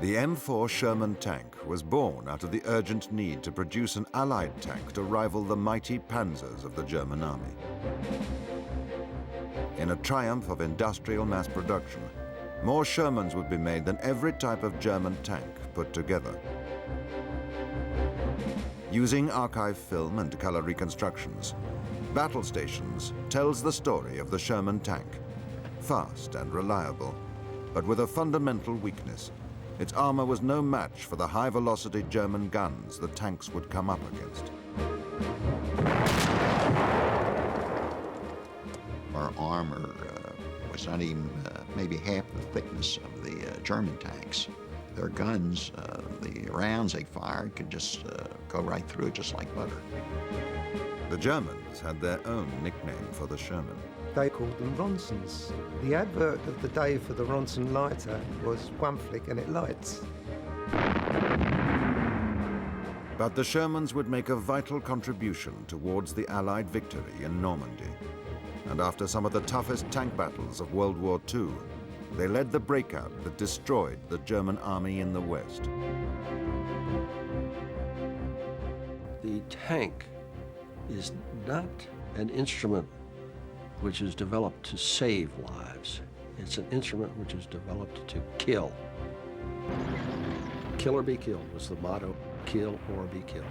The M4 Sherman tank was born out of the urgent need to produce an Allied tank to rival the mighty panzers of the German army. In a triumph of industrial mass production, more Shermans would be made than every type of German tank put together. Using archive film and color reconstructions, Battle Stations tells the story of the Sherman tank. Fast and reliable, but with a fundamental weakness. Its armor was no match for the high-velocity German guns the tanks would come up against. Our armor was not even maybe half the thickness of the German tanks. Their guns, the rounds they fired could just go right through it just like butter. The Germans had their own nickname for the Sherman. They called them Ronsons. The advert of the day for the Ronson lighter was one flick and it lights. But the Shermans would make a vital contribution towards the Allied victory in Normandy. And after some of the toughest tank battles of World War II, they led the breakout that destroyed the German army in the West. The tank is not an instrument which is developed to save lives. It's an instrument which is developed to kill. Kill or be killed was the motto. Kill or be killed.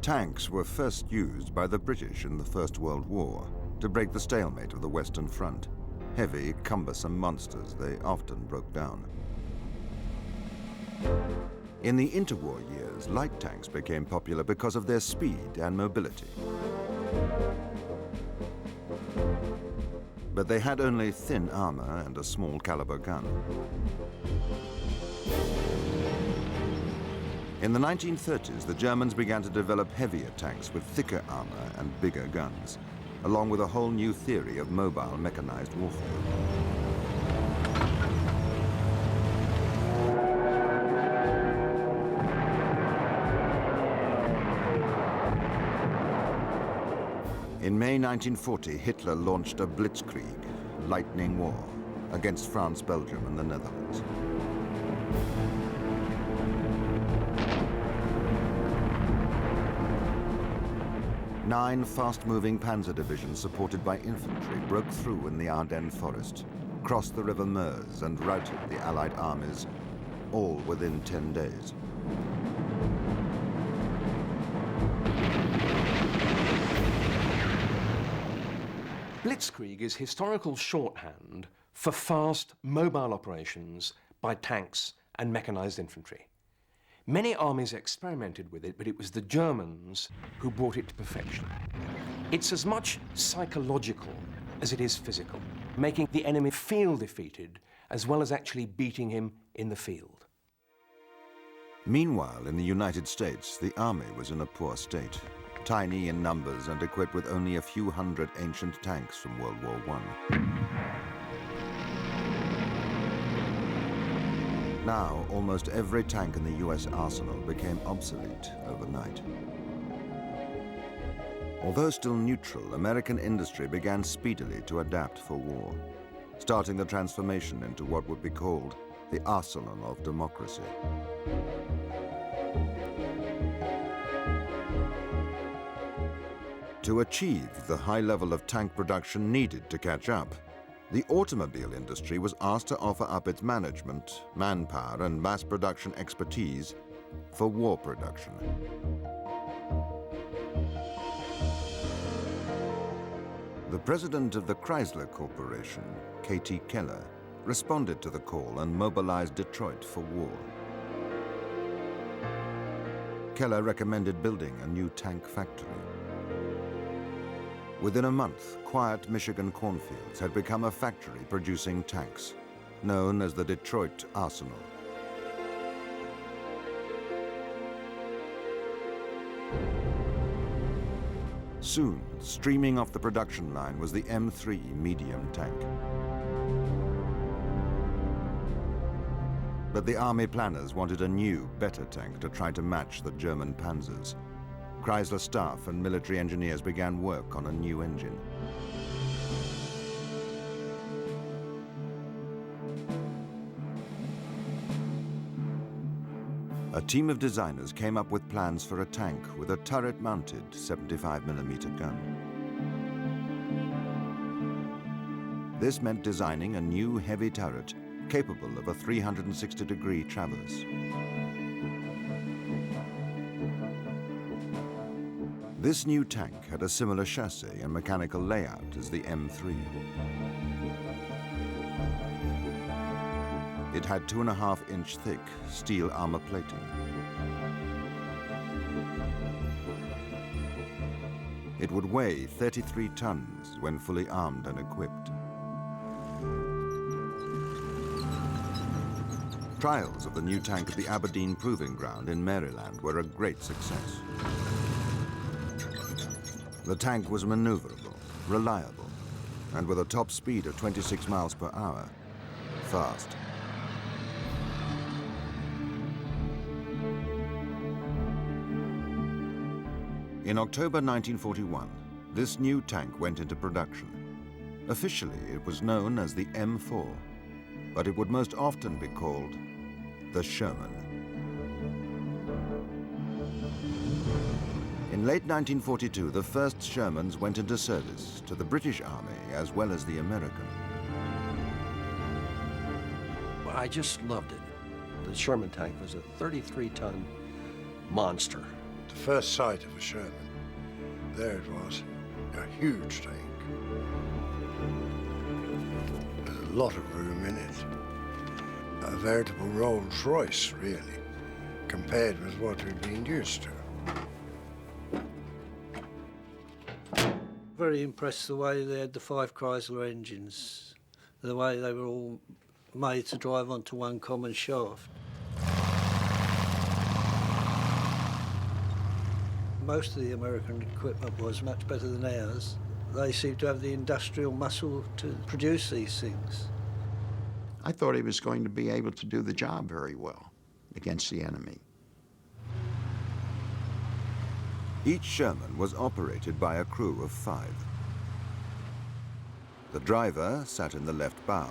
Tanks were first used by the British in the First World War to break the stalemate of the Western Front. Heavy, cumbersome monsters, they often broke down. In the interwar years, light tanks became popular because of their speed and mobility. But they had only thin armor and a small caliber gun. In the 1930s, the Germans began to develop heavier tanks with thicker armor and bigger guns, along with a whole new theory of mobile mechanized warfare. In May 1940, Hitler launched a blitzkrieg, lightning war, against France, Belgium, and the Netherlands. Nine fast-moving panzer divisions supported by infantry broke through in the Ardennes forest, crossed the river Meuse and routed the Allied armies, all within 10 days. Blitzkrieg is historical shorthand for fast, mobile operations by tanks and mechanized infantry. Many armies experimented with it, but it was the Germans who brought it to perfection. It's as much psychological as it is physical, making the enemy feel defeated as well as actually beating him in the field. Meanwhile, in the United States, the army was in a poor state, tiny in numbers and equipped with only a few hundred ancient tanks from World War I. Now, almost every tank in the US arsenal became obsolete overnight. Although still neutral, American industry began speedily to adapt for war, starting the transformation into what would be called the arsenal of democracy. To achieve the high level of tank production needed to catch up, the automobile industry was asked to offer up its management, manpower, and mass production expertise for war production. The president of the Chrysler Corporation, K.T. Keller, responded to the call and mobilized Detroit for war. Keller recommended building a new tank factory. Within a month, quiet Michigan cornfields had become a factory producing tanks, known as the Detroit Arsenal. Soon, streaming off the production line was the M3 medium tank. But the army planners wanted a new, better tank to try to match the German Panzers. Chrysler staff and military engineers began work on a new engine. A team of designers came up with plans for a tank with a turret-mounted 75mm gun. This meant designing a new heavy turret capable of a 360-degree traverse. This new tank had a similar chassis and mechanical layout as the M3. It had 2.5-inch thick steel armor plating. It would weigh 33 tons when fully armed and equipped. Trials of the new tank at the Aberdeen Proving Ground in Maryland were a great success. The tank was maneuverable, reliable, and with a top speed of 26 miles per hour, fast. In October 1941, this new tank went into production. Officially, it was known as the M4, but it would most often be called the Sherman. In late 1942, the first Shermans went into service to the British Army as well as the American. Well, I just loved it. The Sherman tank was a 33-ton monster. The first sight of a Sherman, there it was, a huge tank. There's a lot of room in it. A veritable Rolls Royce, really, compared with what we've been used to. Very impressed the way they had the 5 Chrysler engines, the way they were all made to drive onto one common shaft. Most of the American equipment was much better than ours. They seemed to have the industrial muscle to produce these things. I thought he was going to be able to do the job very well against the enemy. Each Sherman was operated by a crew of 5. The driver sat in the left bow.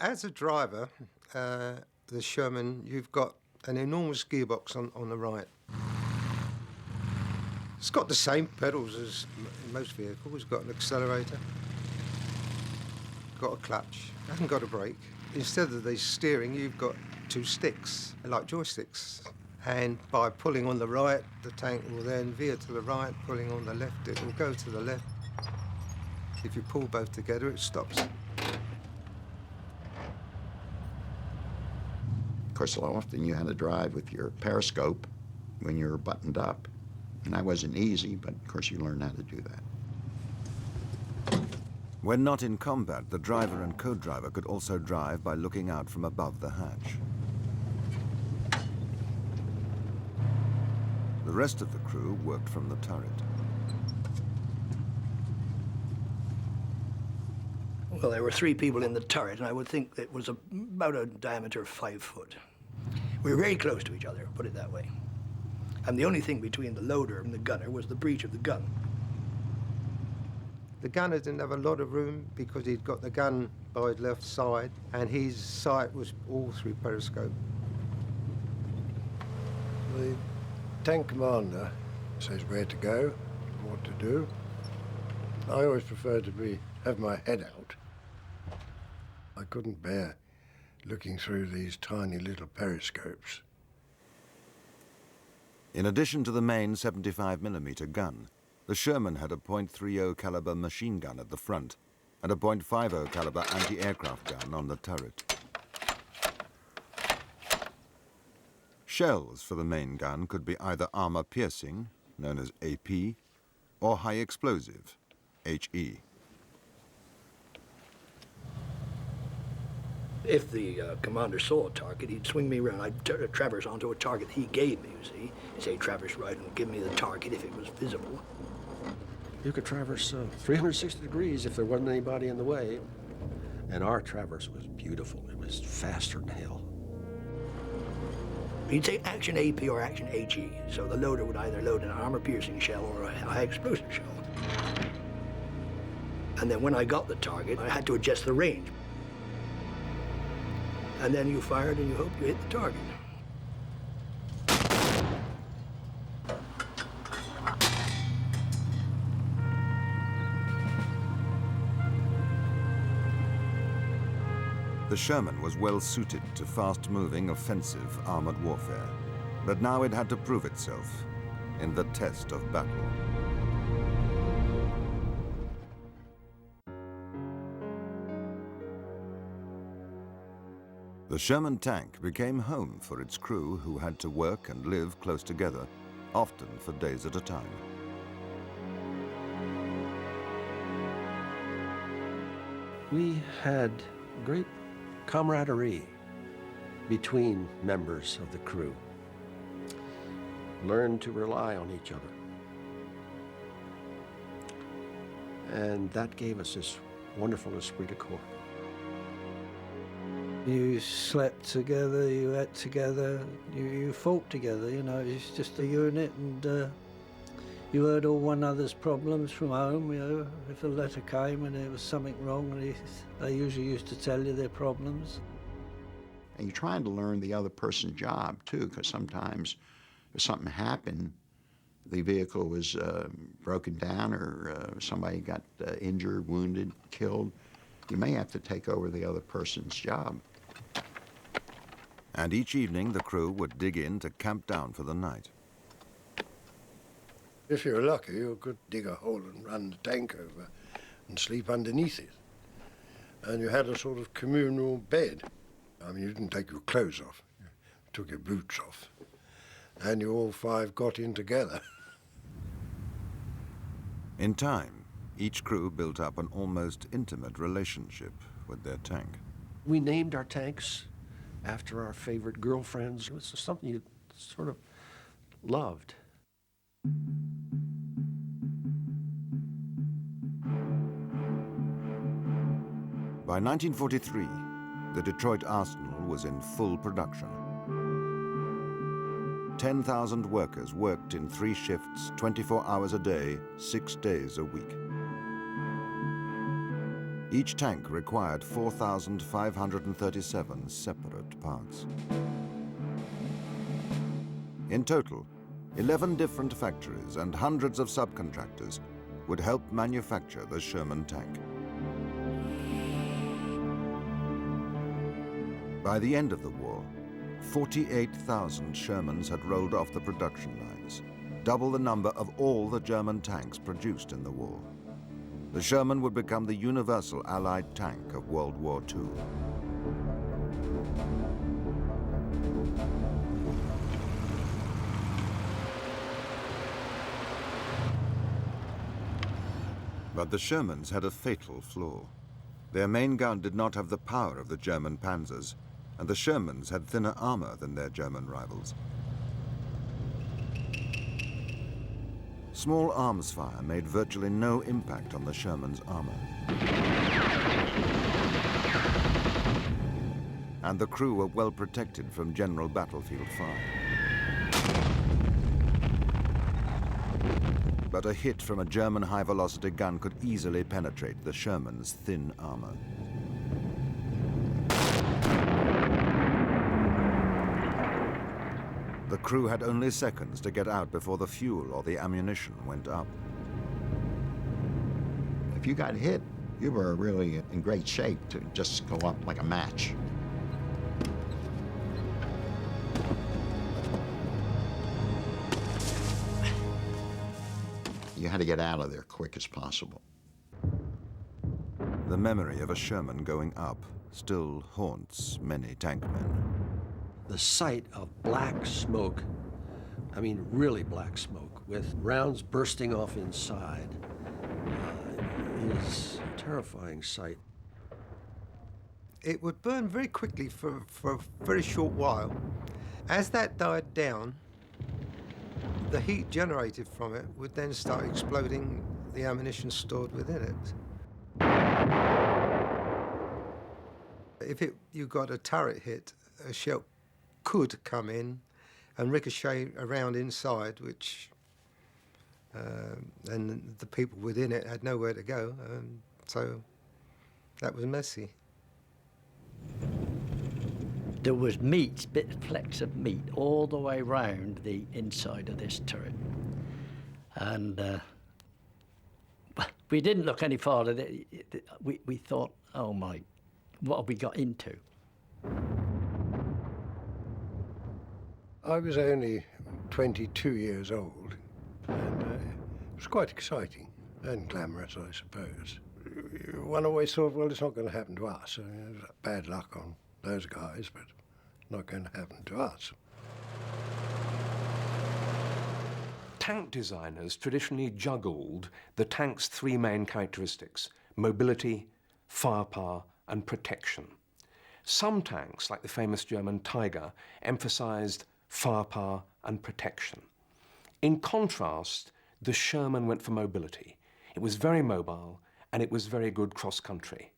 As a driver, the Sherman, you've got an enormous gearbox on the right. It's got the same pedals as most vehicles. It's got an accelerator, got a clutch, hasn't got a brake. Instead of the steering, you've got 2 sticks, like joysticks. And by pulling on the right, the tank will then veer to the right. Pulling on the left, it will go to the left. If you pull both together, it stops. Of course, often you had to drive with your periscope when you were buttoned up. And that wasn't easy, but of course you learn how to do that. When not in combat, the driver and co-driver could also drive by looking out from above the hatch. The rest of the crew worked from the turret. Well, there were 3 people in the turret, and I would think it was about a diameter of 5 foot. We were very close to each other, put it that way. And the only thing between the loader and the gunner was the breech of the gun. The gunner didn't have a lot of room because he'd got the gun by his left side, and his sight was all through periscope. The tank commander says where to go, what to do. I always prefer to have my head out. I couldn't bear looking through these tiny little periscopes. In addition to the main 75mm gun, the Sherman had a .30 caliber machine gun at the front and a .50 caliber anti-aircraft gun on the turret. Shells for the main gun could be either armor-piercing, known as AP, or high-explosive, HE. If the commander saw a target, he'd swing me around. I'd traverse onto a target he gave me, you see. He'd say, traverse right and give me the target if it was visible. You could traverse 360 degrees if there wasn't anybody in the way. And our traverse was beautiful. It was faster than hell. You'd say action AP or action HE, so the loader would either load an armor-piercing shell or a high-explosive shell. And then when I got the target, I had to adjust the range. And then you fired and you hoped you hit the target. The Sherman was well suited to fast-moving, offensive armored warfare, but now it had to prove itself in the test of battle. The Sherman tank became home for its crew, who had to work and live close together, often for days at a time. We had great camaraderie between members of the crew. Learned to rely on each other. And that gave us this wonderful esprit de corps. You slept together, you ate together, you fought together, you know, it's just a unit, and you heard all one another's problems from home, you know. If a letter came and there was something wrong, they usually used to tell you their problems. And you're trying to learn the other person's job, too, because sometimes if something happened, the vehicle was broken down or somebody got injured, wounded, killed, you may have to take over the other person's job. And each evening, the crew would dig in to camp down for the night. If you were lucky, you could dig a hole and run the tank over and sleep underneath it. And you had a sort of communal bed. I mean, you didn't take your clothes off. You took your boots off. And you all five got in together. In time, each crew built up an almost intimate relationship with their tank. We named our tanks after our favorite girlfriends. It was something you sort of loved. By 1943, the Detroit Arsenal was in full production. 10,000 workers worked in 3 shifts, 24 hours a day, 6 days a week. Each tank required 4,537 separate parts. In total, 11 different factories and hundreds of subcontractors would help manufacture the Sherman tank. By the end of the war, 48,000 Shermans had rolled off the production lines, double the number of all the German tanks produced in the war. The Sherman would become the universal Allied tank of World War II. But the Shermans had a fatal flaw. Their main gun did not have the power of the German panzers, and the Shermans had thinner armor than their German rivals. Small arms fire made virtually no impact on the Sherman's armor. And the crew were well protected from general battlefield fire. But a hit from a German high-velocity gun could easily penetrate the Sherman's thin armor. The crew had only seconds to get out before the fuel or the ammunition went up. If you got hit, you were really in great shape to just go up like a match. You had to get out of there quick as possible. The memory of a Sherman going up still haunts many tank men. The sight of black smoke, I mean really black smoke, with rounds bursting off inside, is a terrifying sight. It would burn very quickly for a very short while. As that died down, the heat generated from it would then start exploding the ammunition stored within it. if you got a turret hit, a shell could come in and ricochet around inside, which and the people within it had nowhere to go, so that was messy. There was meat, flecks of meat, all the way round the inside of this turret. And we didn't look any farther. We thought, oh my, what have we got into? I was only 22 years old, and it was quite exciting and glamorous, I suppose. One always thought, well, it's not going to happen to us. I mean, it was bad luck on those guys, but not going to happen to us. Tank designers traditionally juggled the tank's three main characteristics: mobility, firepower, and protection. Some tanks, like the famous German Tiger, emphasized firepower and protection. In contrast, the Sherman went for mobility. It was very mobile, and it was very good cross-country.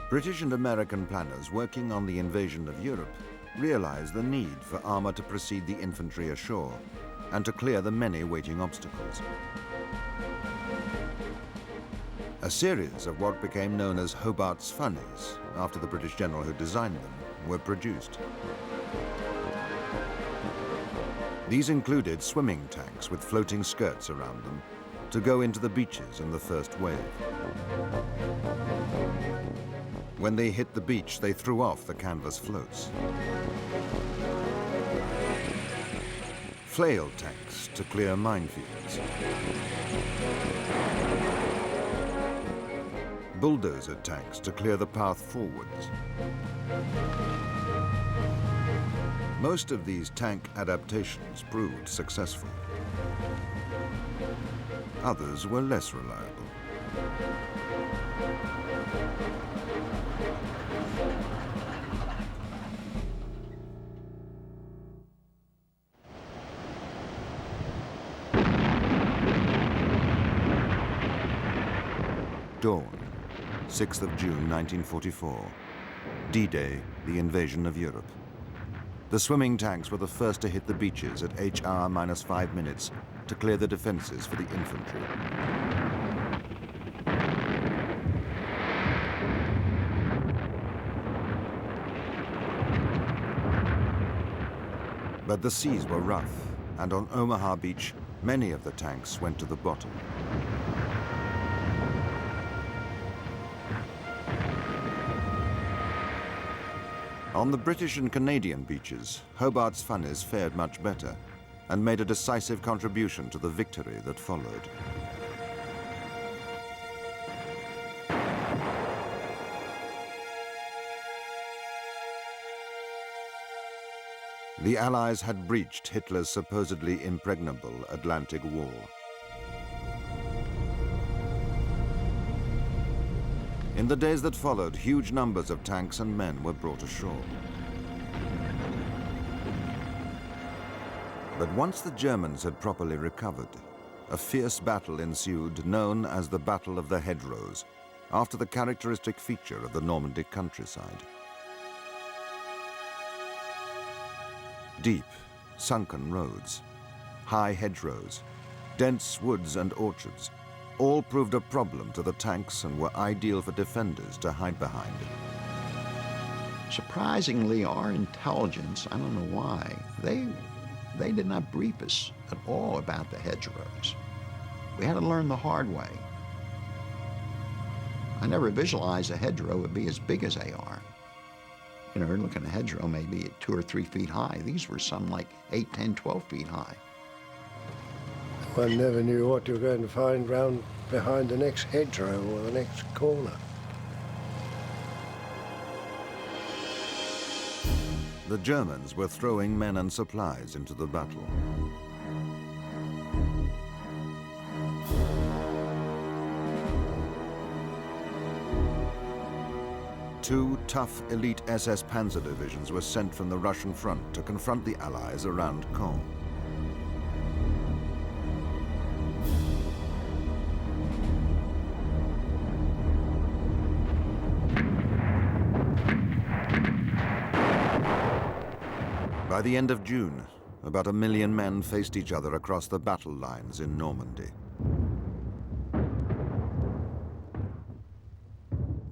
British and American planners working on the invasion of Europe realized the need for armour to precede the infantry ashore and to clear the many waiting obstacles. A series of what became known as Hobart's funnies, after the British general who designed them, were produced. These included swimming tanks with floating skirts around them to go into the beaches in the first wave. When they hit the beach, they threw off the canvas floats. Flail tanks to clear minefields. Bulldozer tanks to clear the path forwards. Most of these tank adaptations proved successful. Others were less reliable. Dawn, 6th of June 1944. D-Day, the invasion of Europe. The swimming tanks were the first to hit the beaches at HR -5 minutes to clear the defenses for the infantry. But the seas were rough, and on Omaha Beach, many of the tanks went to the bottom. On the British and Canadian beaches, Hobart's funnies fared much better and made a decisive contribution to the victory that followed. The Allies had breached Hitler's supposedly impregnable Atlantic Wall. In the days that followed, huge numbers of tanks and men were brought ashore. But once the Germans had properly recovered, a fierce battle ensued known as the Battle of the Hedgerows, after the characteristic feature of the Normandy countryside. Deep, sunken roads, high hedgerows, dense woods and orchards, all proved a problem to the tanks and were ideal for defenders to hide behind. Surprisingly, our intelligence, I don't know why, they did not brief us at all about the hedgerows. We had to learn the hard way. I never visualized a hedgerow would be as big as they are. You know, looking at a hedgerow maybe at 2 or 3 feet high. These were some like 8, 10, 12 feet high. One never knew what you were going to find round behind the next hedgerow or the next corner. The Germans were throwing men and supplies into the battle. Two tough elite SS Panzer divisions were sent from the Russian front to confront the Allies around Caen. By the end of June, about 1 million men faced each other across the battle lines in Normandy.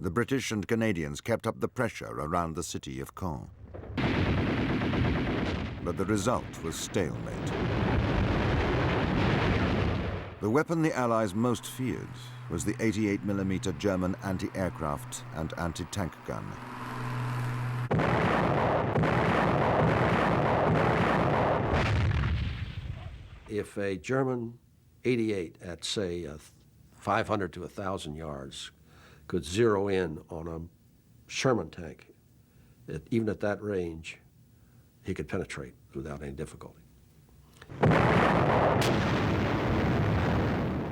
The British and Canadians kept up the pressure around the city of Caen. But the result was stalemate. The weapon the Allies most feared was the 88mm German anti-aircraft and anti-tank gun. If a German 88 at, say, 500 to 1,000 yards could zero in on a Sherman tank, even at that range, he could penetrate without any difficulty.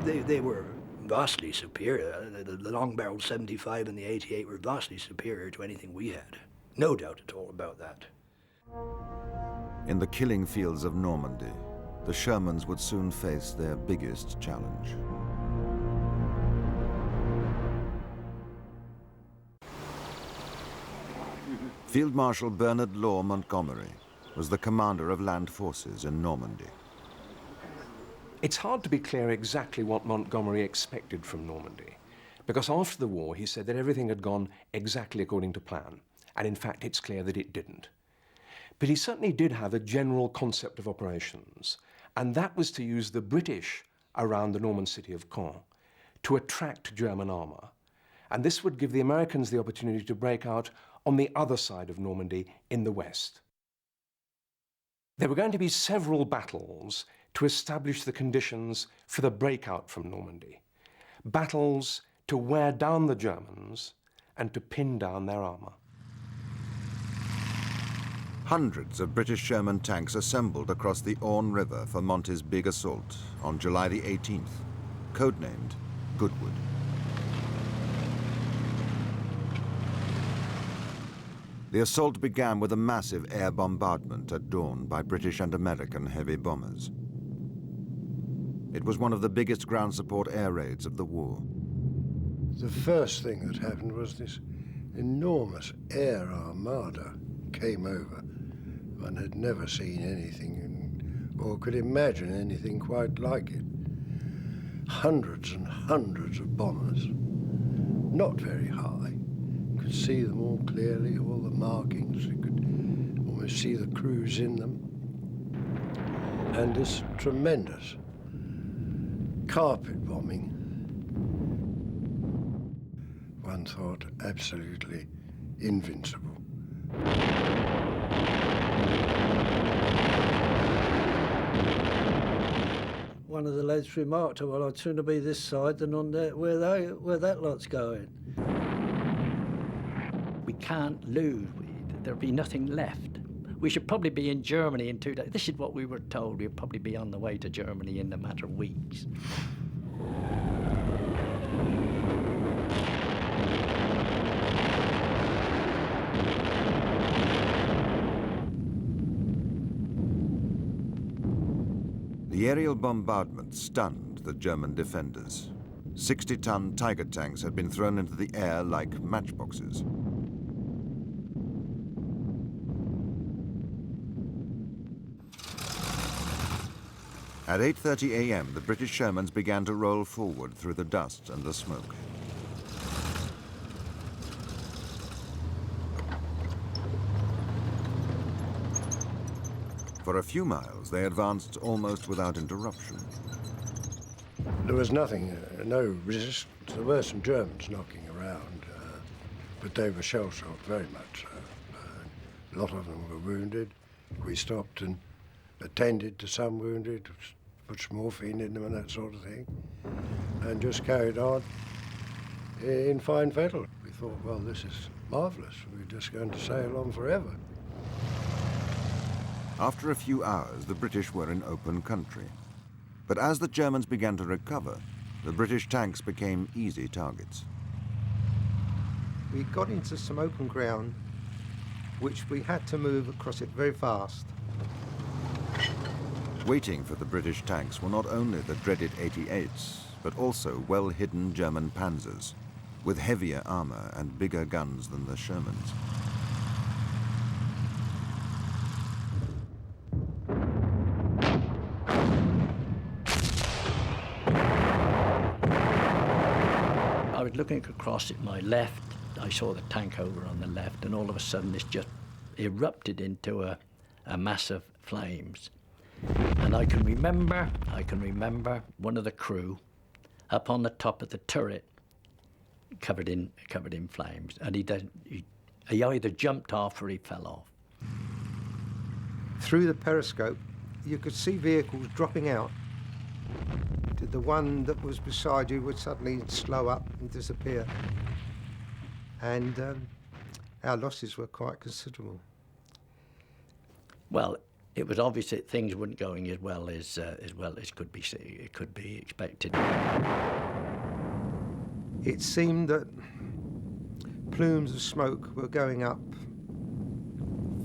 They were vastly superior. The long-barreled 75 and the 88 were vastly superior to anything we had. No doubt at all about that. In the killing fields of Normandy, the Shermans would soon face their biggest challenge. Field Marshal Bernard Law Montgomery was the commander of land forces in Normandy. It's hard to be clear exactly what Montgomery expected from Normandy, because after the war he said that everything had gone exactly according to plan, and in fact it's clear that it didn't. But he certainly did have a general concept of operations, and that was to use the British around the Norman city of Caen to attract German armour, and this would give the Americans the opportunity to break out on the other side of Normandy in the west. There were going to be several battles to establish the conditions for the breakout from Normandy. Battles to wear down the Germans and to pin down their armour. Hundreds of British Sherman tanks assembled across the Orne River for Monty's big assault on July the 18th, codenamed Goodwood. The assault began with a massive air bombardment at dawn by British and American heavy bombers. It was one of the biggest ground support air raids of the war. The first thing that happened was this enormous air armada came over. One had never seen anything or could imagine anything quite like it. Hundreds and hundreds of bombers, not very high. You could see them all clearly, all the markings. You could almost see the crews in them. And this tremendous carpet bombing, one thought absolutely invincible. One of the lads remarked, well, I'd sooner be this side than on there where that lot's going. We can't lose. There'll be nothing left. We should probably be in Germany in 2 days. This is what we were told. We'd probably be on the way to Germany in a matter of weeks. The aerial bombardment stunned the German defenders. 60-ton Tiger tanks had been thrown into the air like matchboxes. At 8:30 a.m., the British Shermans began to roll forward through the dust and the smoke. For a few miles, they advanced almost without interruption. There was nothing, no resistance. There were some Germans knocking around, but they were shell-shocked very much so. A lot of them were wounded. We stopped and attended to some wounded, put some morphine in them and that sort of thing, and just carried on in fine fettle. We thought, well, this is marvellous. We're just going to sail on forever. After a few hours, the British were in open country. But as the Germans began to recover, the British tanks became easy targets. We got into some open ground, which we had to move across it very fast. Waiting for the British tanks were not only the dreaded 88s, but also well-hidden German panzers, with heavier armour and bigger guns than the Shermans. was looking across at my left. I saw the tank over on the left, and all of a sudden this just erupted into a mass of flames. And I can remember one of the crew up on the top of the turret, covered in flames, and he either jumped off or he fell off. Through the periscope, you could see vehicles dropping out. The one that was beside you would suddenly slow up and disappear. And our losses were quite considerable. Well, it was obvious that things weren't going as well as could be expected. It seemed that plumes of smoke were going up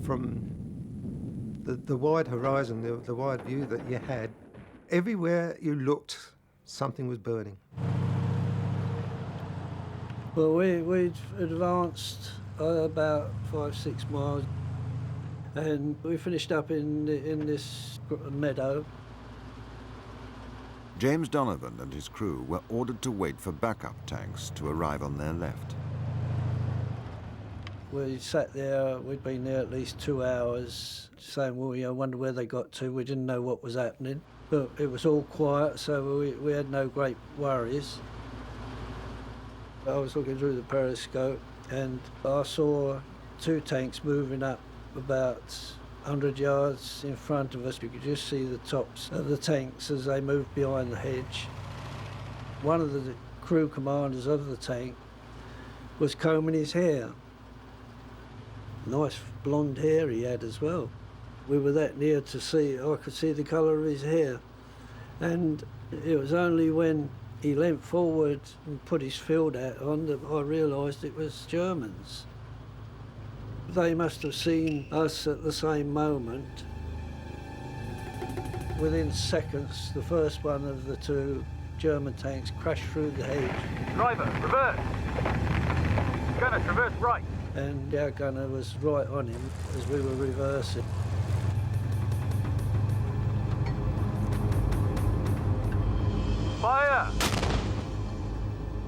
from the wide horizon, the wide view that you had. Everywhere you looked, something was burning. Well, we'd advanced about 5-6 miles, and we finished up in this meadow. James Donovan and his crew were ordered to wait for backup tanks to arrive on their left. We sat there, we'd been there at least 2 hours, saying, well, I wonder where they got to. We didn't know what was happening, but it was all quiet, so we had no great worries. I was looking through the periscope, and I saw 2 tanks moving up about 100 yards in front of us. You could just see the tops of the tanks as they moved behind the hedge. One of the crew commanders of the tank was combing his hair. Nice blonde hair he had as well. We were that near to see, I could see the colour of his hair. And it was only when he leant forward and put his field hat on that I realised it was Shermans. They must have seen us at the same moment. Within seconds, the first one of the 2 German tanks crashed through the hedge. Driver, reverse! Gunner, traverse right! And our gunner was right on him as we were reversing. Fire!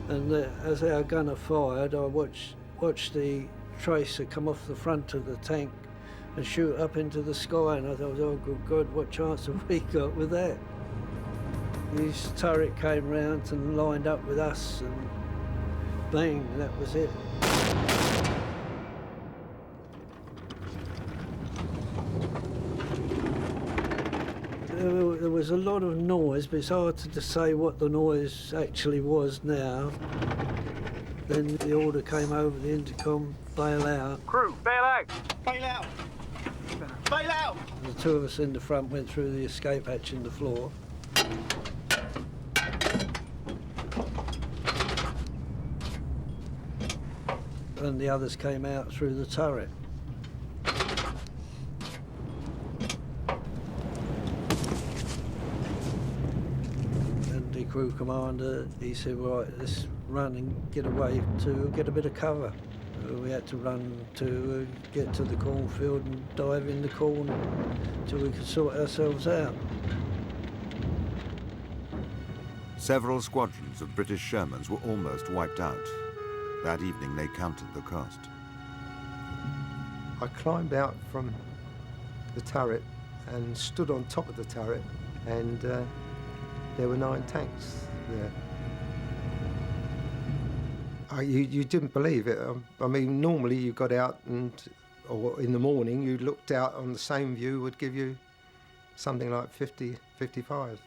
And as our gunner fired, I watched the tracer come off the front of the tank and shoot up into the sky, and I thought, oh good God, what chance have we got with that? His turret came round and lined up with us, and bang, that was it. There was a lot of noise, but it's hard to say what the noise actually was now. Then the order came over the intercom, bail out. Crew, bail out! Bail out! Bail out! The 2 of us in the front went through the escape hatch in the floor. And the others came out through the turret. And the crew commander, he said, right, let's run and get away to get a bit of cover. We had to run to get to the cornfield and dive in the corn till we could sort ourselves out. Several squadrons of British Shermans were almost wiped out. That evening they counted the cost. I climbed out from the turret and stood on top of the turret, and there were 9 tanks there. You didn't believe it. I mean, normally you got out or in the morning you looked out on the same view would give you something like 50, 55.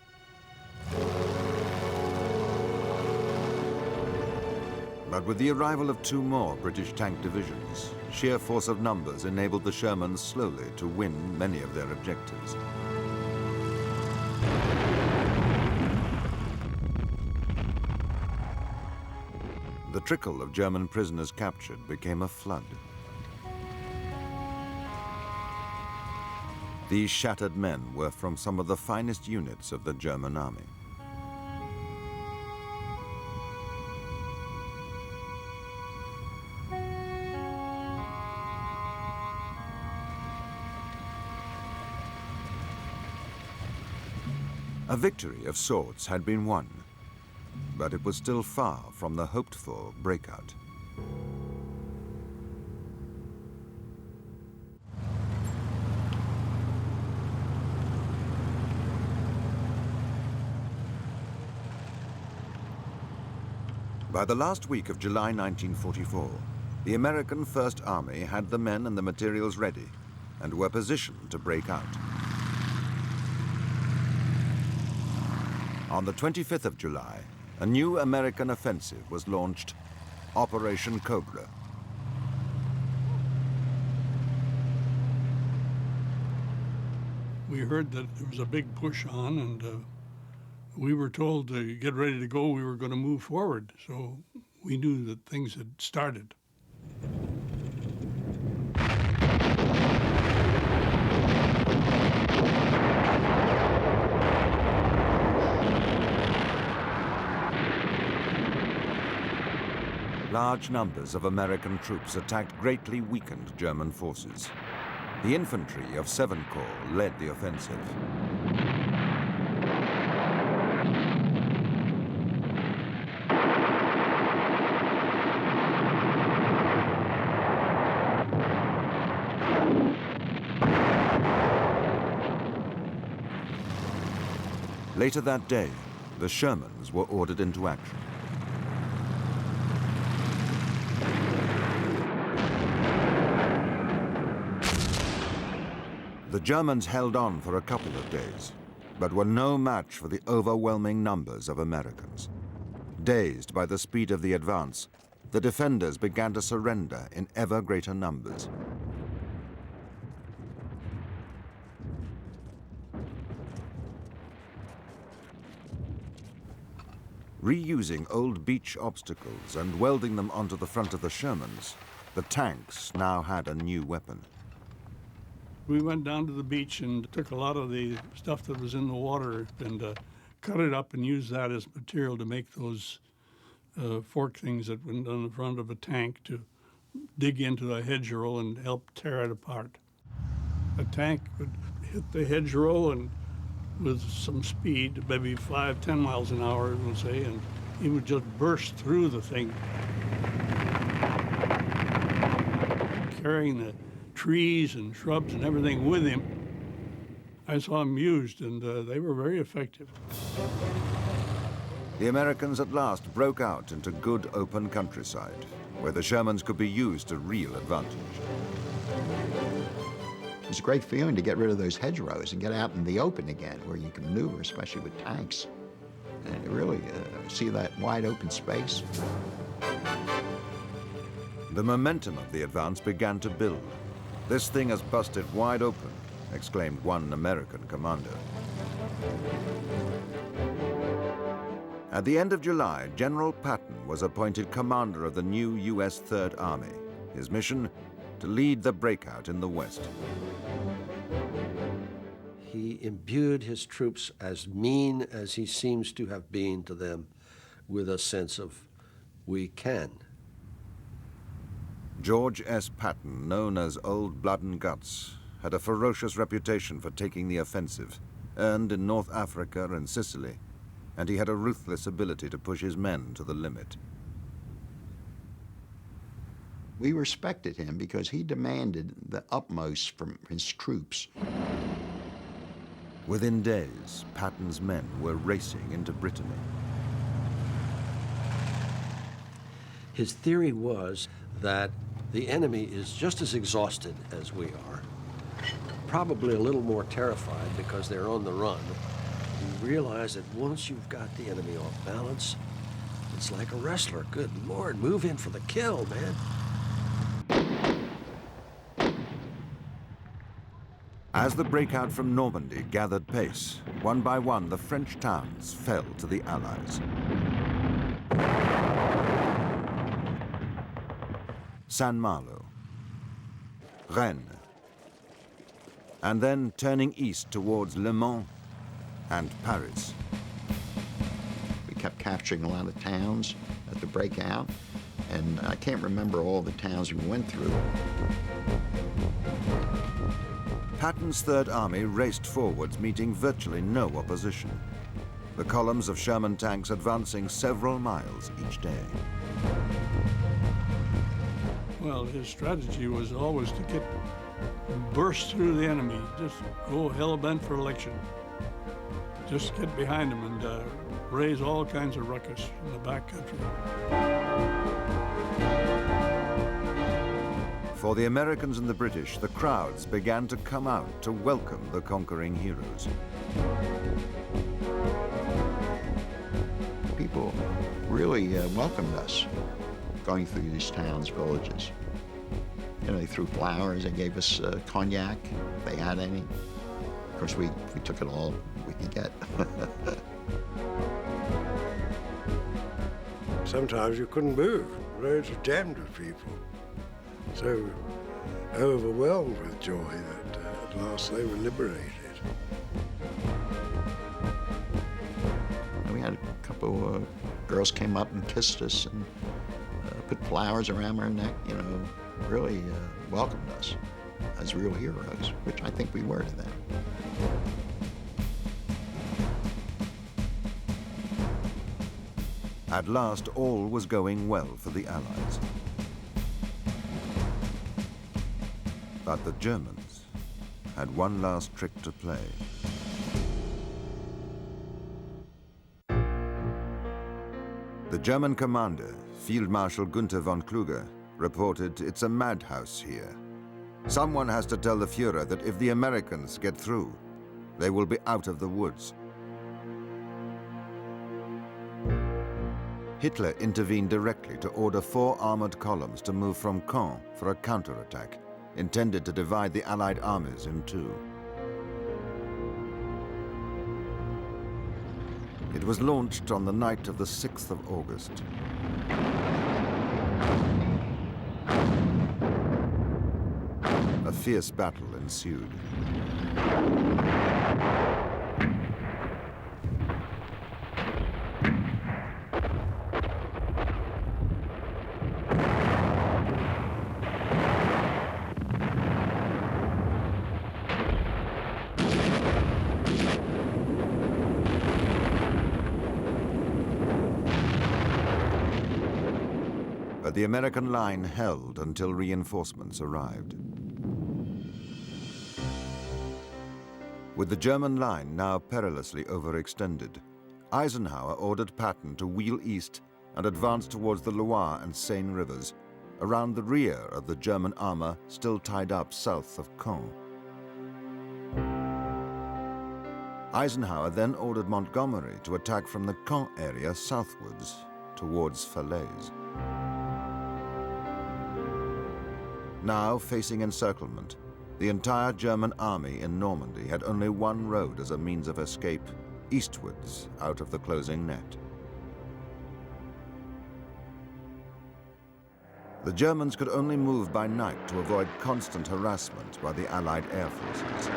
But with the arrival of 2 more British tank divisions, sheer force of numbers enabled the Shermans slowly to win many of their objectives. The trickle of German prisoners captured became a flood. These shattered men were from some of the finest units of the German army. A victory of sorts had been won, but it was still far from the hoped-for breakout. By the last week of July 1944, the American First Army had the men and the materials ready and were positioned to break out. On the 25th of July, a new American offensive was launched, Operation Cobra. We heard that there was a big push on, and we were told to get ready to go. We were going to move forward, so we knew that things had started. Large numbers of American troops attacked greatly weakened German forces. The infantry of 7 Corps led the offensive. Later that day, the Shermans were ordered into action. The Germans held on for a couple of days, but were no match for the overwhelming numbers of Americans. Dazed by the speed of the advance, the defenders began to surrender in ever greater numbers. Reusing old beach obstacles and welding them onto the front of the Shermans, the tanks now had a new weapon. We went down to the beach and took a lot of the stuff that was in the water and cut it up and used that as material to make those fork things that went on the front of a tank to dig into a hedgerow and help tear it apart. A tank would hit the hedgerow and with some speed, maybe 5-10 miles an hour, we'll say, and he would just burst through the thing, carrying the trees and shrubs and everything with him. I saw them used, and they were very effective. The Americans at last broke out into good open countryside, where the Shermans could be used to real advantage. It's a great feeling to get rid of those hedgerows and get out in the open again, where you can maneuver, especially with tanks, and really see that wide open space. The momentum of the advance began to build. "This thing has busted wide open," exclaimed one American commander. At the end of July, General Patton was appointed commander of the new U.S. Third Army. His mission, to lead the breakout in the West. He imbued his troops, as mean as he seems to have been to them, with a sense of, we can. George S. Patton, known as Old Blood and Guts, had a ferocious reputation for taking the offensive, earned in North Africa and Sicily, and he had a ruthless ability to push his men to the limit. We respected him because he demanded the utmost from his troops. Within days, Patton's men were racing into Brittany. His theory was that the enemy is just as exhausted as we are, probably a little more terrified because they're on the run. You realize that once you've got the enemy off balance, it's like a wrestler. Good Lord, move in for the kill, man. As the breakout from Normandy gathered pace, one by one the French towns fell to the Allies. Saint-Malo, Rennes, and then turning east towards Le Mans and Paris. We kept capturing a lot of towns at the breakout, and I can't remember all the towns we went through. Patton's Third Army raced forwards, meeting virtually no opposition. the columns of Sherman tanks advancing several miles each day. Well, his strategy was always to burst through the enemy, just go hell-bent for election. Just get behind him and raise all kinds of ruckus in the back country. For the Americans and the British, the crowds began to come out to welcome the conquering heroes. People really welcomed us going through these towns, villages. You know, they threw flowers, they gave us cognac, if they had any. Of course, we took it all we could get. Sometimes you couldn't move. Roads were jammed with people. So overwhelmed with joy that at last they were liberated. And we had a couple of girls came up and kissed us and put flowers around our neck, you know, really welcomed us as real heroes, which I think we were to them. At last, all was going well for the Allies. But the Germans had one last trick to play. The German commander, Field Marshal Gunther von Kluge, reported, "It's a madhouse here. Someone has to tell the Führer that if the Americans get through, they will be out of the woods." Hitler intervened directly to order 4 armored columns to move from Caen for a counterattack, intended to divide the Allied armies in two. It was launched on the night of the 6th of August. A fierce battle ensued. But the American line held until reinforcements arrived. With the German line now perilously overextended, Eisenhower ordered Patton to wheel east and advance towards the Loire and Seine rivers, around the rear of the German armor still tied up south of Caen. Eisenhower then ordered Montgomery to attack from the Caen area southwards towards Falaise. Now facing encirclement, the entire German army in Normandy had only one road as a means of escape, eastwards out of the closing net. The Germans could only move by night to avoid constant harassment by the Allied air forces.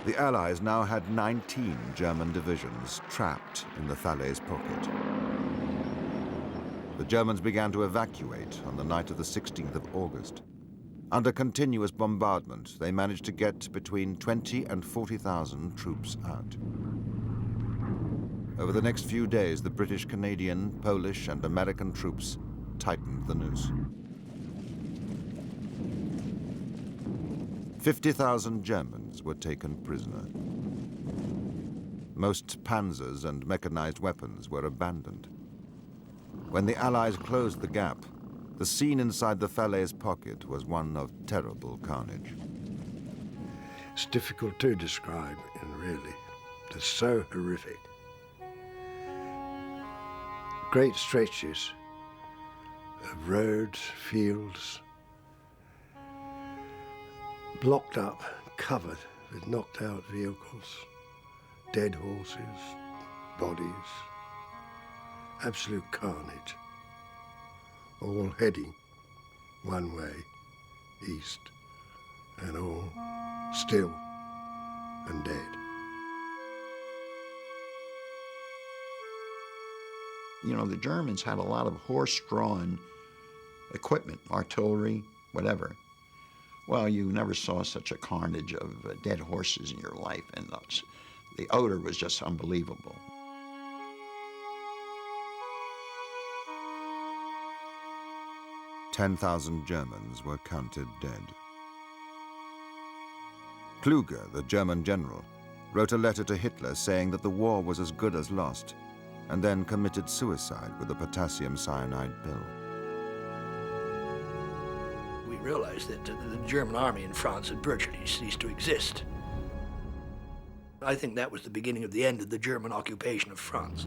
The Allies now had 19 German divisions trapped in the Falaise pocket. The Germans began to evacuate on the night of the 16th of August. Under continuous bombardment, they managed to get between 20 and 40,000 troops out. Over the next few days, the British, Canadian, Polish, and American troops tightened the noose. 50,000 Germans were taken prisoner. Most panzers and mechanized weapons were abandoned. When the Allies closed the gap, the scene inside the Falaise pocket was one of terrible carnage. It's difficult to describe, and really, it's so horrific. Great stretches of roads, fields, blocked up, covered with knocked out vehicles, dead horses, bodies, absolute carnage, all heading one way, east, and all still and dead. You know, the Germans had a lot of horse-drawn equipment, artillery, whatever. Well, you never saw such a carnage of dead horses in your life, and the odor was just unbelievable. "10,000 Germans were counted dead. Kluge, the German general, wrote a letter to Hitler saying that the war was as good as lost, and then committed suicide with a potassium cyanide pill. We realized that the German army in France had virtually ceased to exist. I think that was the beginning of the end of the German occupation of France.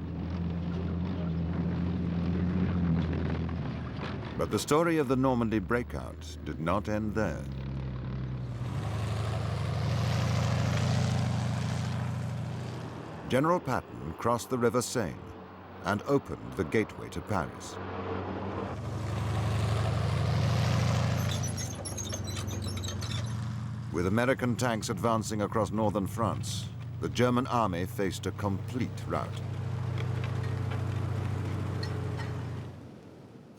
But the story of the Normandy breakout did not end there. General Patton crossed the River Seine and opened the gateway to Paris. With American tanks advancing across northern France, the German army faced a complete rout.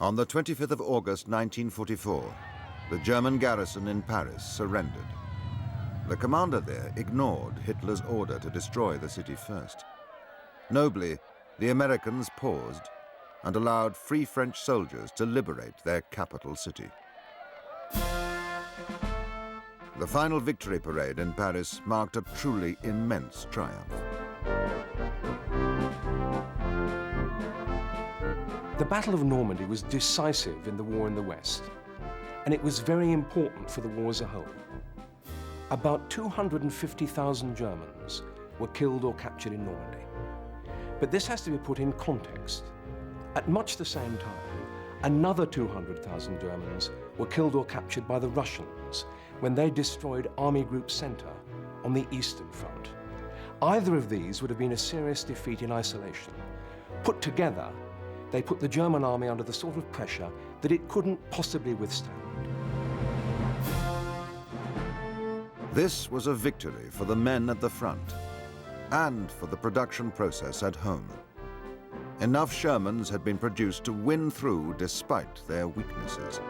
On the 25th of August 1944, the German garrison in Paris surrendered. The commander there ignored Hitler's order to destroy the city first. Nobly, the Americans paused and allowed free French soldiers to liberate their capital city. The final victory parade in Paris marked a truly immense triumph. The Battle of Normandy was decisive in the war in the West, and it was very important for the war as a whole. About 250,000 Germans were killed or captured in Normandy. But this has to be put in context. At much the same time, another 200,000 Germans were killed or captured by the Russians when they destroyed Army Group Center on the Eastern Front. Either of these would have been a serious defeat in isolation. Put together, they put the German army under the sort of pressure that it couldn't possibly withstand. This was a victory for the men at the front and for the production process at home. Enough Shermans had been produced to win through despite their weaknesses.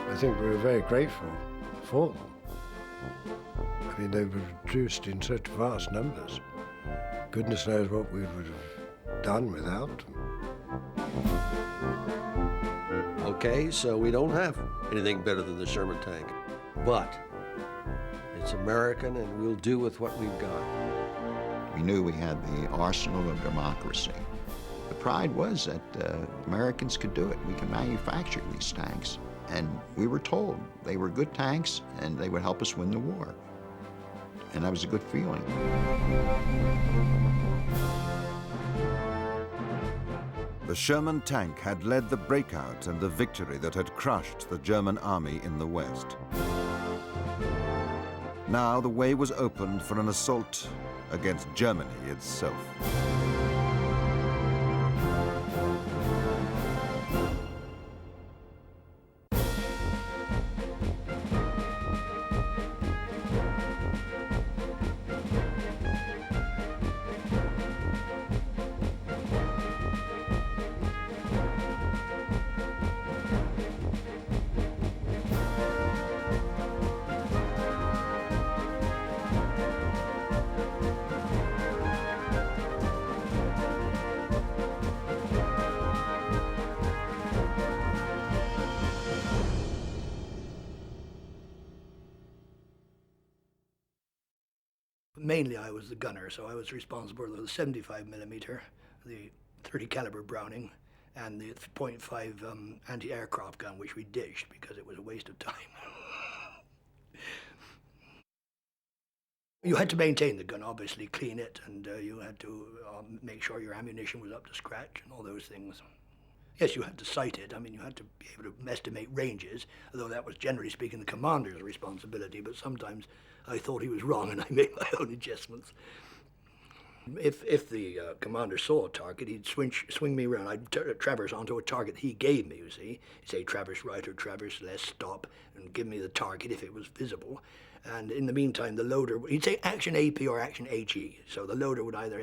I think we were very grateful for them. I mean, they were produced in such vast numbers. Goodness knows what we would have done without them. Okay, so we don't have anything better than the Sherman tank. But it's American, and we'll do with what we've got. We knew we had the arsenal of democracy. The pride was that Americans could do it. We could manufacture these tanks. And we were told they were good tanks and they would help us win the war. And that was a good feeling. The Sherman tank had led the breakout and the victory that had crushed the German army in the West. Now the way was opened for an assault against Germany itself. Mainly I was the gunner, so I was responsible for the 75 millimeter, the 30 caliber Browning, and the .5 anti-aircraft gun, which we ditched because it was a waste of time. You had to maintain the gun, obviously, clean it, and you had to make sure your ammunition was up to scratch and all those things. Yes, you had to sight it. I mean, you had to be able to estimate ranges, although that was, generally speaking, the commander's responsibility, but sometimes I thought he was wrong and I made my own adjustments. If the commander saw a target, he'd swing me around. I'd traverse onto a target he gave me, you see. He'd say, traverse right or traverse left, stop, and give me the target if it was visible. And in the meantime, the loader, he'd say action AP or action HE. So the loader would either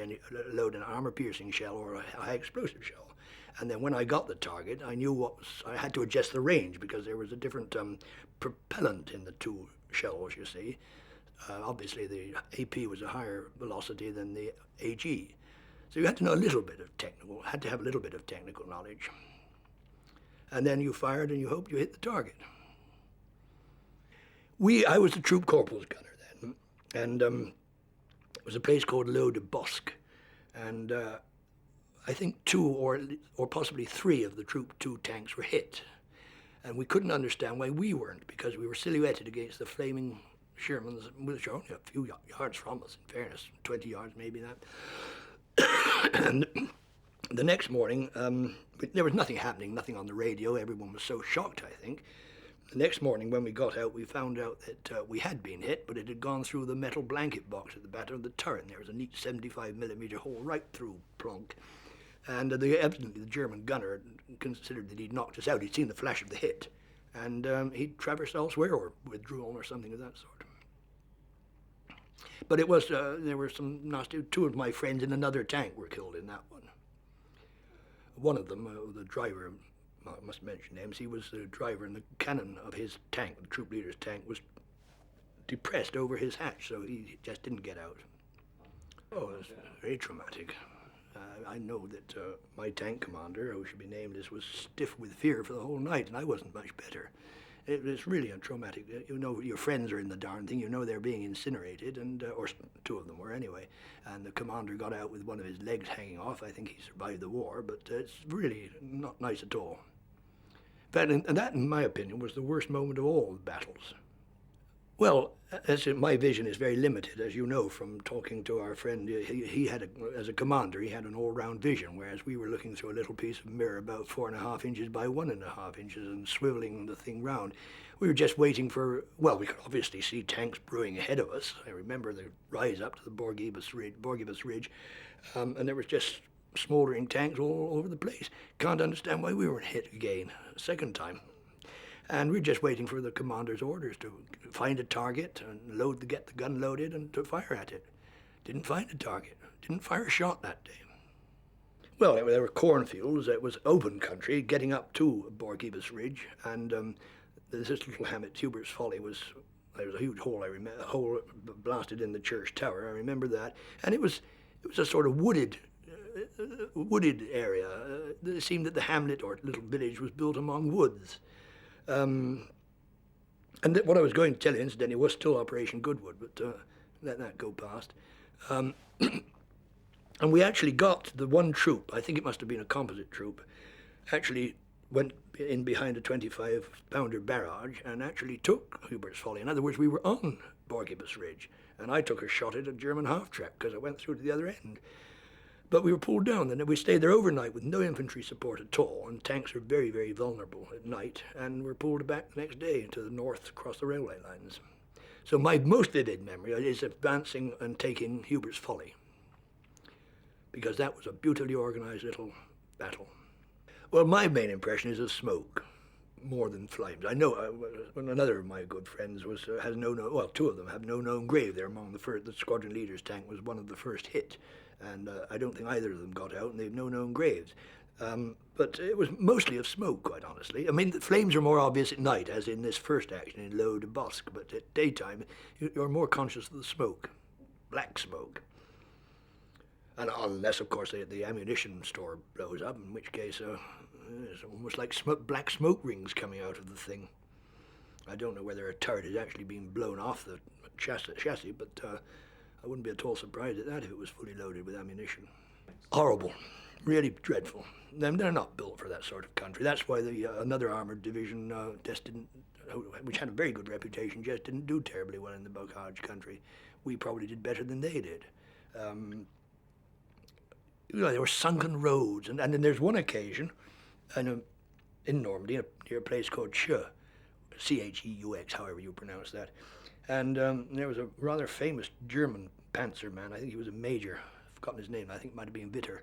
load an armor-piercing shell or a high-explosive shell. And then when I got the target, I knew I had to adjust the range because there was a different propellant in the two shells, you see. Obviously, the AP was a higher velocity than the AG. So you had to know a little bit of had to have a little bit of technical knowledge. And then you fired and you hoped you hit the target. I was the troop corporal's gunner then, and it was a place called L'Eau de Bosque. And I think 2 or possibly 3 of the Troop 2 tanks were hit. And we couldn't understand why we weren't, because we were silhouetted against the flaming Shermans, which are only a few yards from us, in fairness, 20 yards maybe that. And the next morning, there was nothing happening, nothing on the radio. Everyone was so shocked, I think. The next morning when we got out, we found out that we had been hit, but it had gone through the metal blanket box at the back of the turret. There was a neat 75mm hole right through plonk. And evidently the German gunner considered that he'd knocked us out. He'd seen the flash of the hit. And he'd traversed elsewhere or withdrawn or something of that sort. But it was, there were some nasty, 2 of my friends in another tank were killed in that one. One of them, the driver, I must mention names, he was the driver, and the cannon of his tank, the troop leader's tank, was depressed over his hatch, so he just didn't get out. Oh, it was very traumatic. I know that my tank commander, who should be nameless, was stiff with fear for the whole night, and I wasn't much better. It was really a traumatic. You know, your friends are in the darn thing. You know they're being incinerated, and or 2 of them were anyway. And the commander got out with one of his legs hanging off. I think he survived the war, but it's really not nice at all. And that, in my opinion, was the worst moment of all the battles. Well, my vision is very limited, as you know from talking to our friend. He had, as a commander, he had an all-round vision, whereas we were looking through a little piece of mirror about 4.5 inches by 1.5 inches and swiveling the thing round. We were just waiting for, well, we could obviously see tanks brewing ahead of us. I remember the rise up to the Borgibus Ridge, and there was just smouldering tanks all over the place. Can't understand why we weren't hit again, a second time. And we're just waiting for the commander's orders to find a target and get the gun loaded and to fire at it. Didn't find a target. Didn't fire a shot that day. Well, there were cornfields. It was open country getting up to Borgibus Ridge, and this little hamlet, Hubert's Folly, there was a huge hole. I remember a hole blasted in the church tower. I remember that, and it was a sort of wooded area. It seemed that the hamlet or little village was built among woods. And what I was going to tell you, incidentally, was still Operation Goodwood, but let that go past. And we actually got the one troop, I think it must have been a composite troop, actually went in behind a 25-pounder barrage and actually took Hubert's Folly. In other words, we were on Borgibus Ridge, and I took a shot at a German half-track because I went through to the other end. But we were pulled down, and we stayed there overnight with no infantry support at all, and tanks are very, very vulnerable at night, and we're pulled back the next day to the north across the railway lines. So my most vivid memory is advancing and taking Hubert's Folly, because that was a beautifully organized little battle. Well, my main impression is of smoke, more than flames. I know another of my good friends has no known, well, 2 of them have no known grave. They're among the squadron leader's tank was one of the first hit. And I don't think either of them got out, and they've no known graves. But it was mostly of smoke, quite honestly. I mean, the flames are more obvious at night, as in this first action in L'Eau de Bosque, but at daytime, you're more conscious of the smoke, black smoke. And unless, of course, the ammunition store blows up, in which case it's almost like black smoke rings coming out of the thing. I don't know whether a turret is actually being blown off the chassis, but I wouldn't be at all surprised at that if it was fully loaded with ammunition. Horrible, really dreadful. They're not built for that sort of country. That's why another armoured division which had a very good reputation, just didn't do terribly well in the Bocage country. We probably did better than they did. There were sunken roads, and then there's one occasion in Normandy, near a place called Cheux, C-H-E-U-X, however you pronounce that. And there was a rather famous German panzer man. I think he was a major. I've forgotten his name. I think it might have been Witter.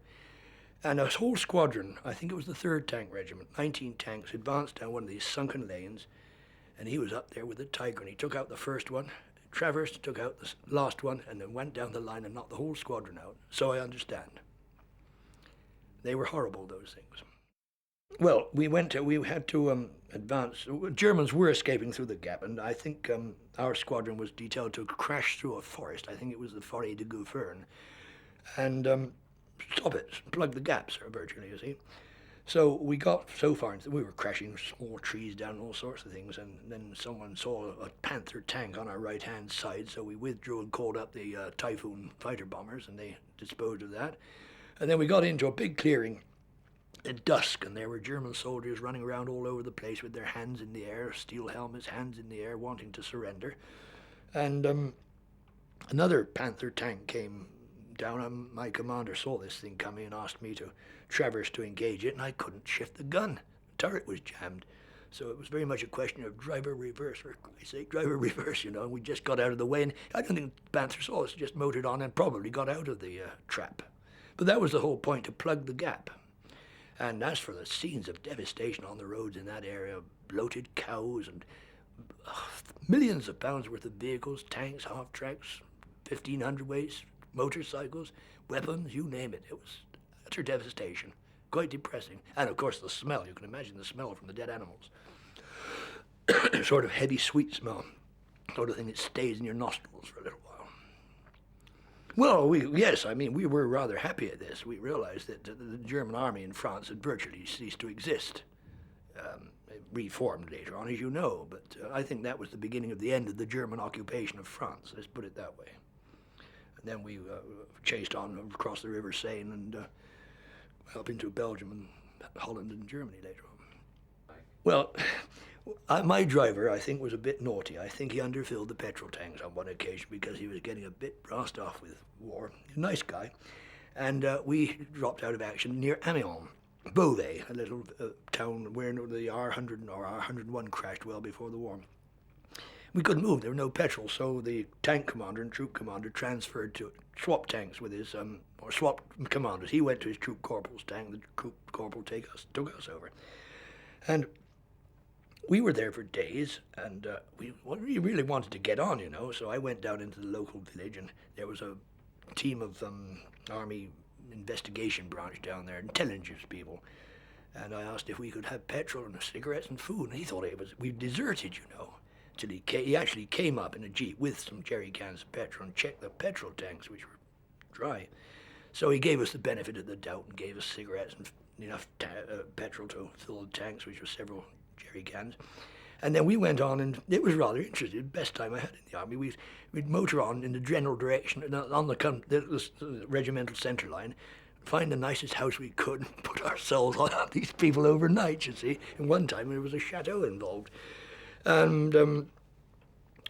And a whole squadron, I think it was the 3rd Tank Regiment, 19 tanks, advanced down one of these sunken lanes. And he was up there with a Tiger, and he took out the first one, traversed, took out the last one, and then went down the line and knocked the whole squadron out. So I understand. They were horrible, those things. Well, we had to advance. Germans were escaping through the gap, and I think our squadron was detailed to crash through a forest. I think it was the Forêt de Gouverne, and stop it, plug the gaps, virtually, you see. So we got so far, we were crashing small trees down, all sorts of things, and then someone saw a Panther tank on our right-hand side, so we withdrew and called up the Typhoon fighter bombers, and they disposed of that. And then we got into a big clearing at dusk, and there were German soldiers running around all over the place with their hands in the air, steel helmets, hands in the air, wanting to surrender. And another Panther tank came down, and my commander saw this thing coming and asked me to traverse to engage it, and I couldn't shift the gun. The turret was jammed. So it was very much a question of driver reverse, for Christ's sake, driver reverse, you know, and we just got out of the way, and I don't think the Panther saw us, just motored on and probably got out of the trap. But that was the whole point, to plug the gap. And as for the scenes of devastation on the roads in that area, bloated cows and millions of pounds worth of vehicles, tanks, half-tracks, 1,500 weights, motorcycles, weapons, you name it. It was utter devastation, quite depressing. And of course the smell, you can imagine the smell from the dead animals. Sort of heavy, sweet smell, sort of thing that stays in your nostrils for a little while. Well, yes, I mean, we were rather happy at this. We realized that the German army in France had virtually ceased to exist. It reformed later on, as you know, but I think that was the beginning of the end of the German occupation of France, let's put it that way. And then we chased on across the River Seine and up into Belgium and Holland and Germany later on. Well, my driver, I think, was a bit naughty. I think he underfilled the petrol tanks on one occasion because he was getting a bit brassed off with war. He's a nice guy. And we dropped out of action near Amiens, Beauvais, a little town where the R100 or R101 crashed well before the war. We couldn't move, there was no petrol, so the tank commander and troop commander transferred to swap tanks with his, or swapped commanders. He went to his troop corporal's tank, the troop corporal took us over. And we were there for days, and we really wanted to get on, you know, so I went down into the local village, and there was a team of Army investigation branch down there, intelligence people, and I asked if we could have petrol and cigarettes and food, and he thought we deserted, you know. Till he actually came up in a Jeep with some jerry cans of petrol and checked the petrol tanks, which were dry. So he gave us the benefit of the doubt and gave us cigarettes and enough petrol to fill the tanks, which were several jerry cans. And then we went on, and it was rather interesting. Best time I had in the army. We'd motor on in the general direction on the regimental centre line, find the nicest house we could, and put ourselves on these people overnight, you see. And one time there was a chateau involved. And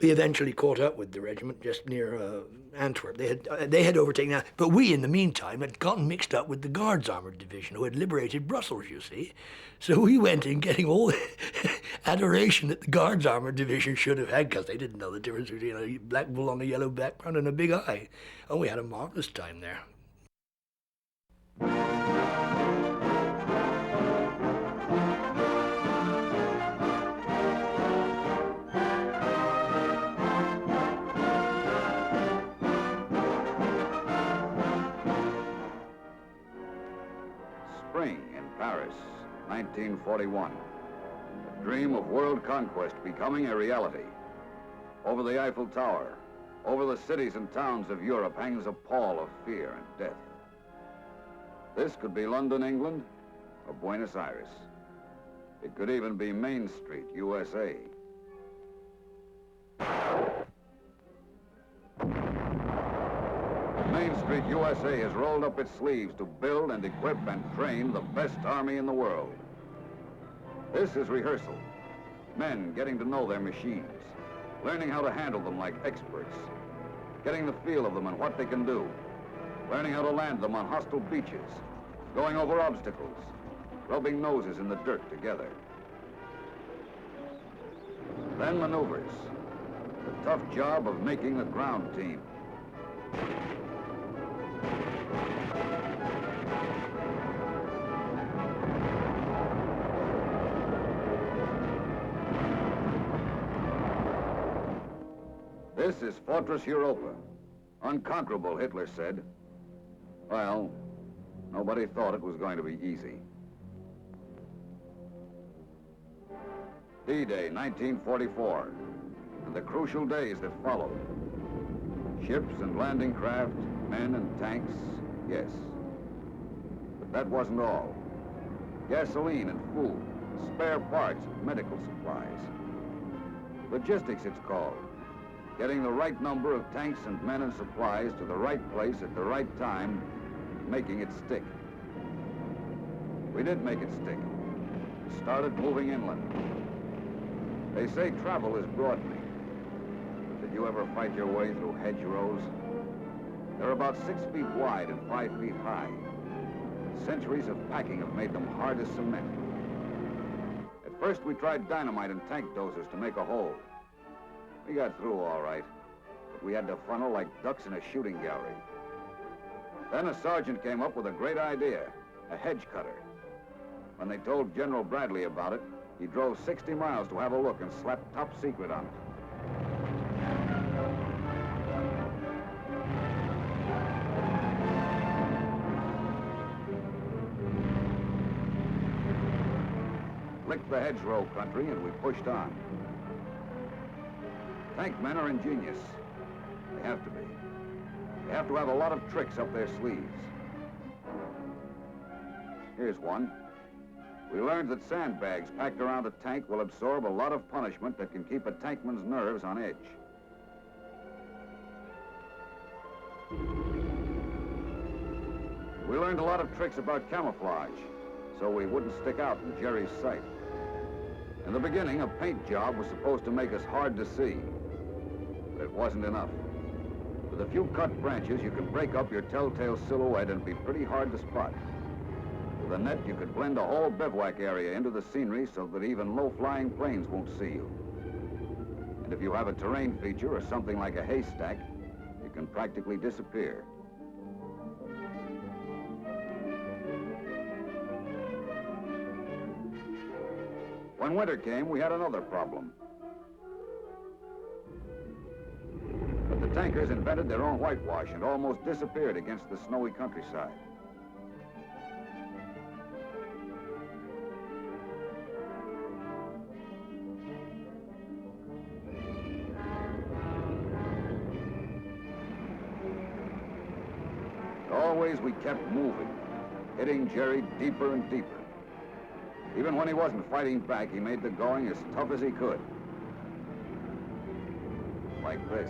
we eventually caught up with the regiment just near Antwerp. They had overtaken that, but we, in the meantime, had gotten mixed up with the Guards Armoured Division, who had liberated Brussels, you see. So we went in getting all the adoration that the Guards Armoured Division should have had, because they didn't know the difference between a black bull on a yellow background and a big eye. And we had a marvelous time there. Spring in Paris, 1941. The dream of world conquest becoming a reality. Over the Eiffel Tower, over the cities and towns of Europe hangs a pall of fear and death. This could be London, England, or Buenos Aires. It could even be Main Street, USA. Main Street, USA has rolled up its sleeves to build and equip and train the best army in the world. This is rehearsal. Men getting to know their machines, learning how to handle them like experts, getting the feel of them and what they can do, learning how to land them on hostile beaches, going over obstacles, rubbing noses in the dirt together. Then maneuvers, the tough job of making the ground team. This is Fortress Europa. Unconquerable, Hitler said. Well, nobody thought it was going to be easy. D-Day, 1944, and the crucial days that followed. Ships and landing craft, men and tanks, yes. But that wasn't all. Gasoline and food, spare parts and medical supplies. Logistics, it's called. Getting the right number of tanks and men and supplies to the right place at the right time, making it stick. We did make it stick. Started moving inland. They say travel is broadening. But did you ever fight your way through hedgerows? They're about 6 feet wide and 5 feet high. Centuries of packing have made them hard as cement. At first, we tried dynamite and tank dozers to make a hole. We got through all right, but we had to funnel like ducks in a shooting gallery. Then a sergeant came up with a great idea, a hedge cutter. When they told General Bradley about it, he drove 60 miles to have a look and slapped top secret on it. Licked the hedgerow country and we pushed on. Tank men are ingenious. They have to be. They have to have a lot of tricks up their sleeves. Here's one. We learned that sandbags packed around a tank will absorb a lot of punishment that can keep a tankman's nerves on edge. We learned a lot of tricks about camouflage, so we wouldn't stick out in Jerry's sight. In the beginning, a paint job was supposed to make us hard to see, but it wasn't enough. With a few cut branches, you can break up your telltale silhouette and be pretty hard to spot. With a net, you could blend a whole bivouac area into the scenery so that even low-flying planes won't see you. And if you have a terrain feature or something like a haystack, you can practically disappear. When winter came, we had another problem. But the tankers invented their own whitewash and almost disappeared against the snowy countryside. Always we kept moving, hitting Jerry deeper and deeper. Even when he wasn't fighting back, he made the going as tough as he could. Like this.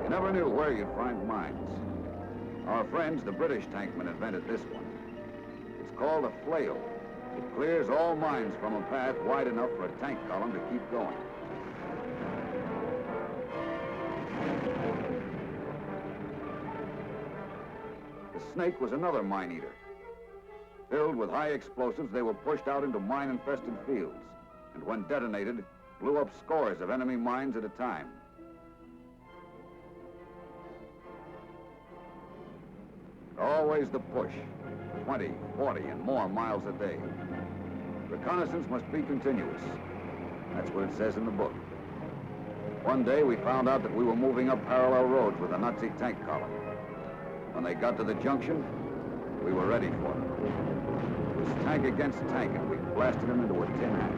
You never knew where you'd find mines. Our friends, the British tankmen, invented this one. It's called a flail. It clears all mines from a path wide enough for a tank column to keep going. Snake was another mine-eater. Filled with high explosives, they were pushed out into mine-infested fields, and when detonated, blew up scores of enemy mines at a time. Always the push, 20, 40, and more miles a day. Reconnaissance must be continuous. That's what it says in the book. One day, we found out that we were moving up parallel roads with a Nazi tank column. When they got to the junction, we were ready for them. It was tank against tank, and we blasted them into a tin hat.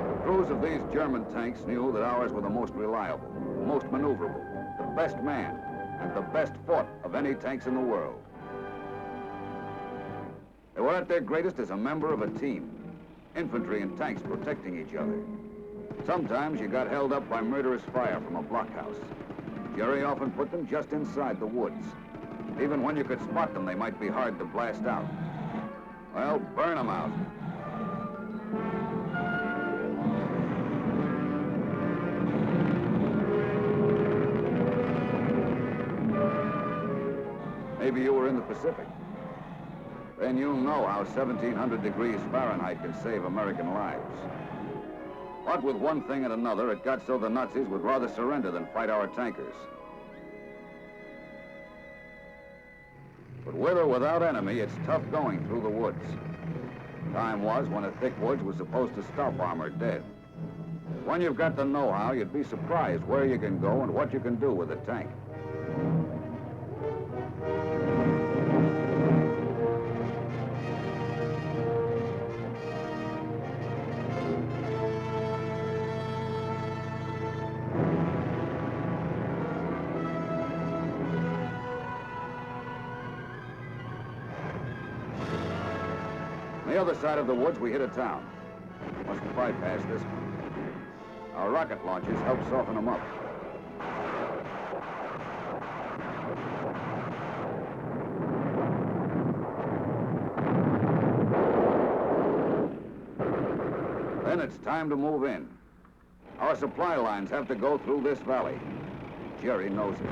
The crews of these German tanks knew that ours were the most reliable, the most maneuverable, the best manned, and the best fought of any tanks in the world. They were at their greatest as a member of a team, infantry and tanks protecting each other. Sometimes you got held up by murderous fire from a blockhouse. Jerry often put them just inside the woods. Even when you could spot them, they might be hard to blast out. Well, burn them out. Maybe you were in the Pacific. Then you'll know how 1,700 degrees Fahrenheit can save American lives. What with one thing and another, it got so the Nazis would rather surrender than fight our tankers. But with or without enemy, it's tough going through the woods. Time was when a thick woods was supposed to stop armor dead. When you've got the know-how, you'd be surprised where you can go and what you can do with a tank. On the other side of the woods, we hit a town. Must bypass this one. Our rocket launchers help soften them up. Then it's time to move in. Our supply lines have to go through this valley. Jerry knows it.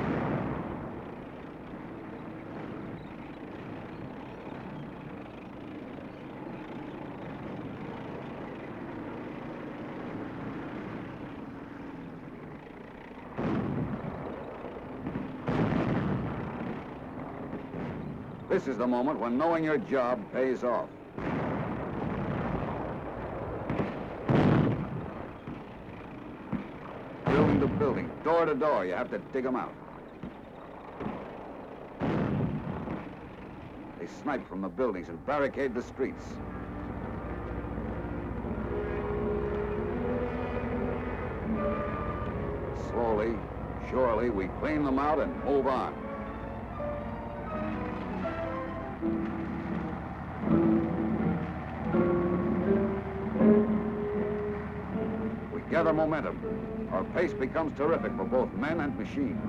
This is the moment when knowing your job pays off. Building to building, door to door, you have to dig them out. They snipe from the buildings and barricade the streets. Slowly, surely, we clean them out and move on. We gather momentum. Our pace becomes terrific for both men and machines.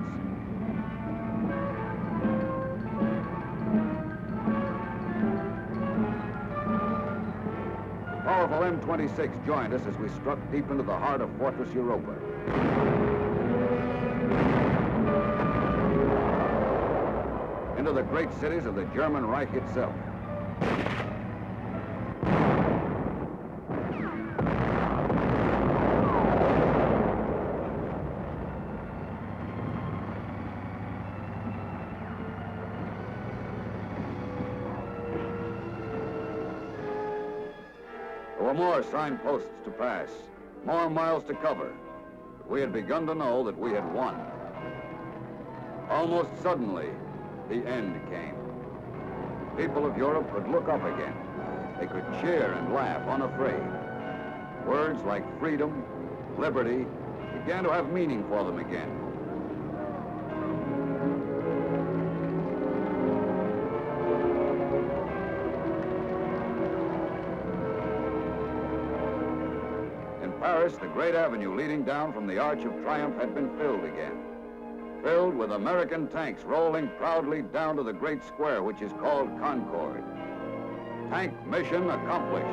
The powerful M26 joined us as we struck deep into the heart of Fortress Europa. Into the great cities of the German Reich itself. There were more signposts to pass, more miles to cover, but we had begun to know that we had won. Almost suddenly, the end came. People of Europe could look up again. They could cheer and laugh unafraid. Words like freedom, liberty, began to have meaning for them again. In Paris, the great avenue leading down from the Arch of Triumph had been filled again. Filled with American tanks rolling proudly down to the great square which is called Concord. Tank mission accomplished.